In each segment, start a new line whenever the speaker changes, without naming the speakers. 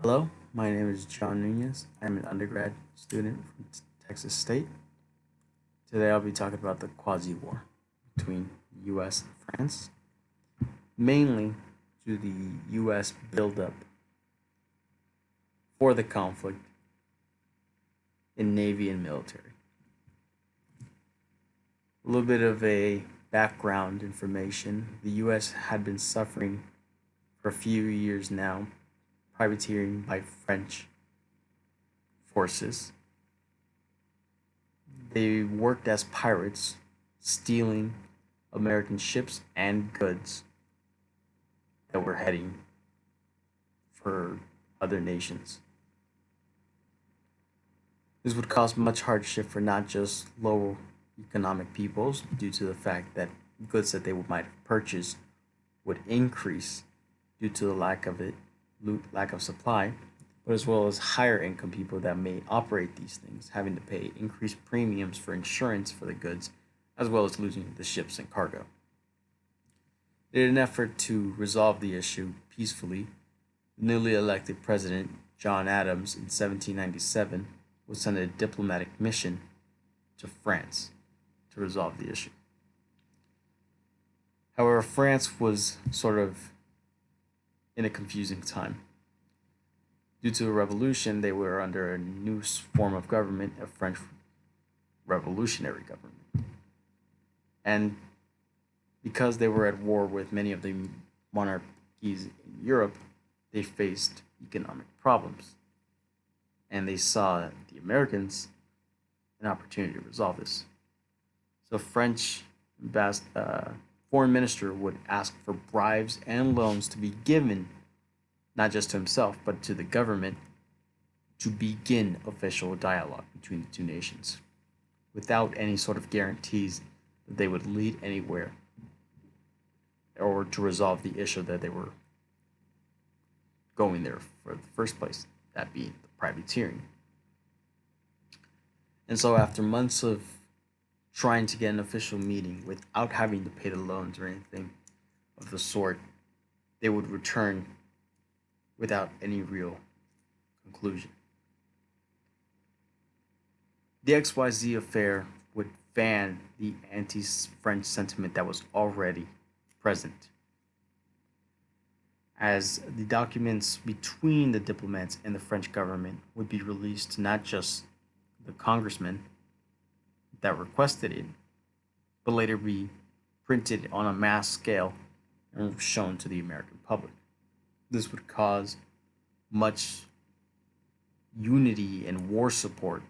Hello, my name is John Nunez. I'm an undergrad student from Texas State. Today I'll be talking about the Quasi War between the US and France, mainly to the US buildup for the conflict in Navy and military. A little bit of a background information. The US had been suffering for a few years now, privateering by French forces. They worked as pirates, stealing American ships and goods that were heading for other nations. This would cause much hardship for not just low economic peoples due to the fact that goods that they might have purchased would increase due to the lack of supply, but as well as higher income people that may operate these things, having to pay increased premiums for insurance for the goods, as well as losing the ships and cargo. In an effort to resolve the issue peacefully, the newly elected president, John Adams, in 1797, would send a diplomatic mission to France to resolve the issue. However, France was sort of in a confusing time. Due to a revolution, they were under a new form of government, a French revolutionary government. And because they were at war with many of the monarchies in Europe, they faced economic problems. And they saw the Americans an opportunity to resolve this. So French foreign minister would ask for bribes and loans to be given not just to himself but to the government to begin official dialogue between the two nations without any sort of guarantees that they would lead anywhere or to resolve the issue that they were going there for the first place, that being the privateering. And so after months of trying to get an official meeting without having to pay the loans or anything of the sort, they would return without any real conclusion. The XYZ affair would fan the anti French sentiment that was already present, as the documents between the diplomats and the French government would be released to not just the congressmen that requested it, but later be printed on a mass scale and shown to the American public. This would cause much unity and war support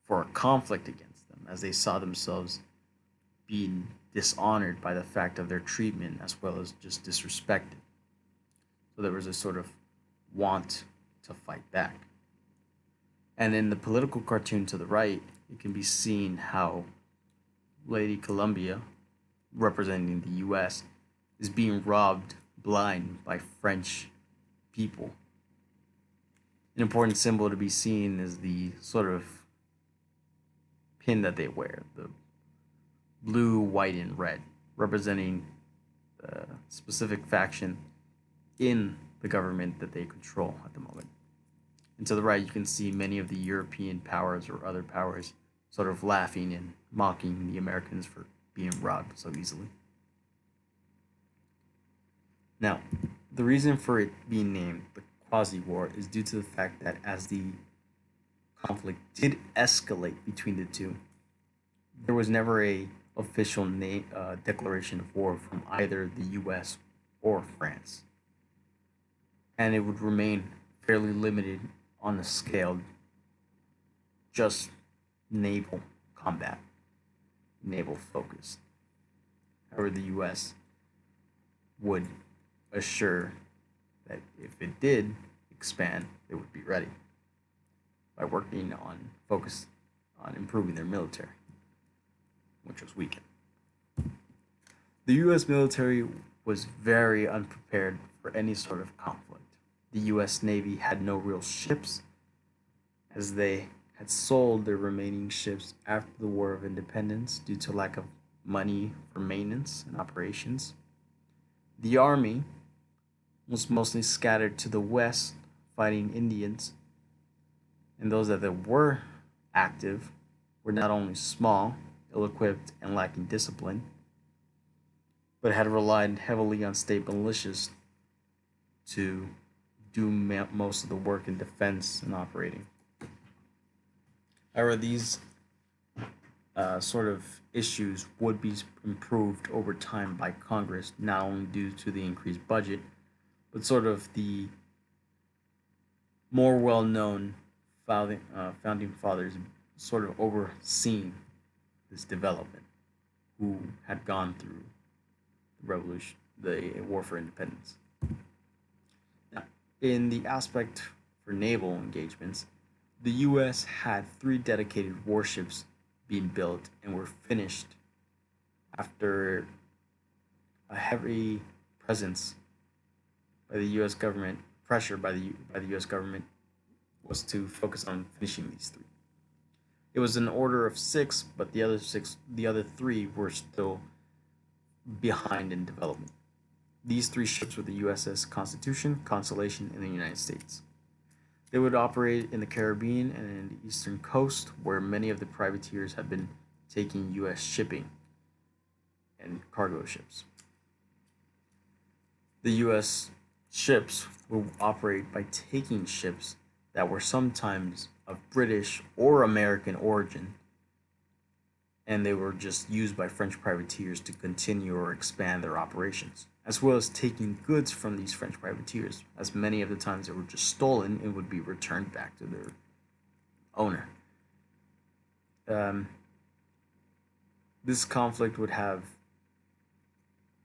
for a conflict against them, as they saw themselves being dishonored by the fact of their treatment as well as just disrespected. So there was a sort of want to fight back. And in the political cartoon to the right, it can be seen how Lady Columbia, representing the US, is being robbed blind by French people. An important symbol to be seen is the sort of pin that they wear, the blue, white, and red, representing the specific faction in the government that they control at the moment. And to the right, you can see many of the European powers or other powers sort of laughing and mocking the Americans for being robbed so easily. Now, the reason for it being named the Quasi War is due to the fact that as the conflict did escalate between the two, there was never a official declaration of war from either the U.S. or France, and it would remain fairly limited on the scale, just naval combat, naval focused. However, the U.S. would assure that if it did expand, they would be ready by working on focus on improving their military, which was weakened. The U.S. military was very unprepared for any sort of conflict. The U.S. Navy had no real ships, as they had sold their remaining ships after the War of Independence due to lack of money for maintenance and operations. The Army was mostly scattered to the west, fighting Indians, and those that were active were not only small, ill equipped, and lacking discipline, but had relied heavily on state militias to do most of the work in defense and operating. However, these sort of issues would be improved over time by Congress, not only due to the increased budget, but sort of the more well known founding fathers sort of overseeing this development who had gone through the revolution, the war for independence. Now, in the aspect for naval engagements, the U.S. had three dedicated warships being built and were finished after a heavy presence by the U.S. government, pressure by the U.S. government was to focus on finishing these three. It was an order of six, but the other three were still behind in development. These three ships were the USS Constitution, Constellation, and the United States. They would operate in the Caribbean and in the eastern coast, where many of the privateers had been taking U.S. shipping and cargo ships. The U.S. ships would operate by taking ships that were sometimes of British or American origin, and they were just used by French privateers to continue or expand their operations, as well as taking goods from these French privateers, as many of the times they were just stolen and would be returned back to their owner. Um, this conflict would have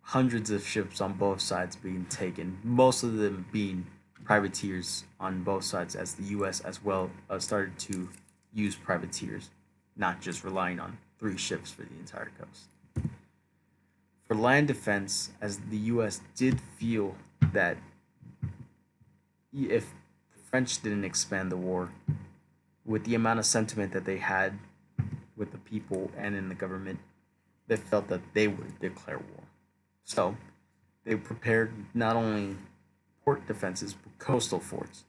hundreds of ships on both sides being taken, most of them being privateers on both sides, as the U.S. as well started to use privateers, not just relying on three ships for the entire coast. For land defense, as the U.S. did feel that if the French didn't expand the war, with the amount of sentiment that they had with the people and in the government, they felt that they would declare war. So they prepared not only port defenses but coastal forts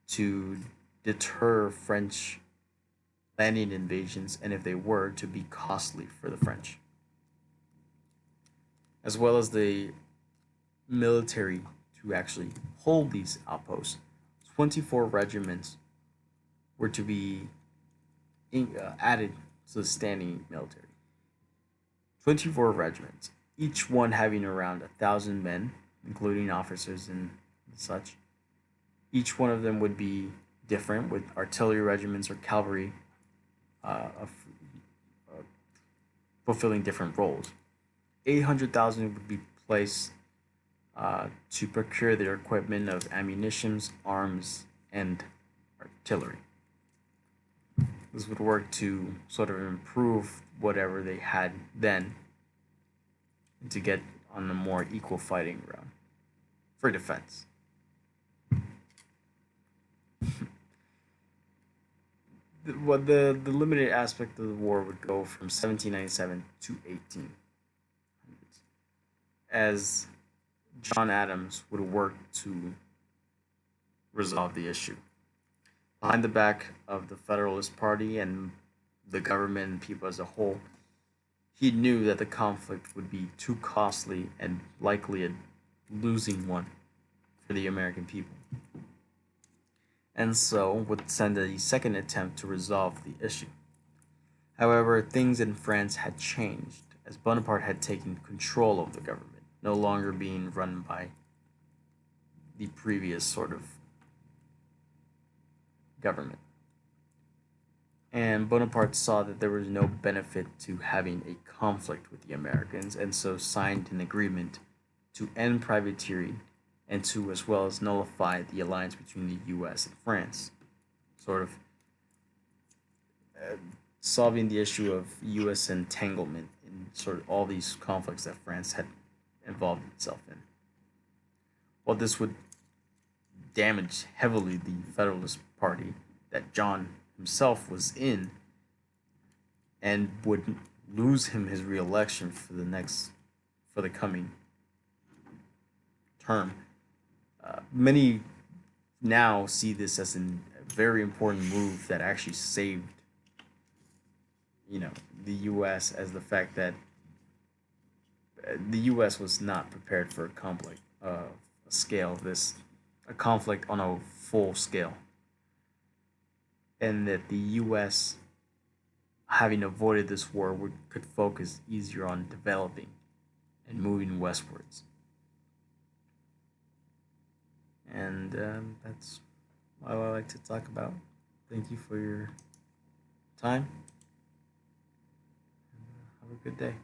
to deter French landing invasions, and if they were, to be costly for the French, as well as the military to actually hold these outposts. 24 regiments were to be added to the standing military. 24 regiments, each one having around 1,000 men, including officers and such. Each one of them would be different, with artillery regiments or cavalry of fulfilling different roles. 800,000 would be placed to procure their equipment of ammunitions, arms, and artillery. This would work to sort of improve whatever they had then to get on a more equal fighting ground for defense. The limited aspect of the war would go from 1797 to 1800s, as John Adams would work to resolve the issue. Behind the back of the Federalist Party and the government and people as a whole, he knew that the conflict would be too costly and likely a losing one for the American people, and so would send a second attempt to resolve the issue. However, things in France had changed, as Bonaparte had taken control of the government, no longer being run by the previous sort of government. And Bonaparte saw that there was no benefit to having a conflict with the Americans, and so signed an agreement to end privateering and to as well as nullify the alliance between the U.S. and France, sort of solving the issue of U.S. entanglement in sort of all these conflicts that France had involved itself in. While this would damage heavily the Federalist Party that John himself was in, and would lose him his reelection for the coming term. Many now see this as a very important move that actually saved, the U.S. as the fact that the U.S. was not prepared for a conflict, a scale of this, a conflict on a full scale, and that the U.S. having avoided this war could focus easier on developing and moving westwards. And that's what I like to talk about. Thank you for your time. Have a good day.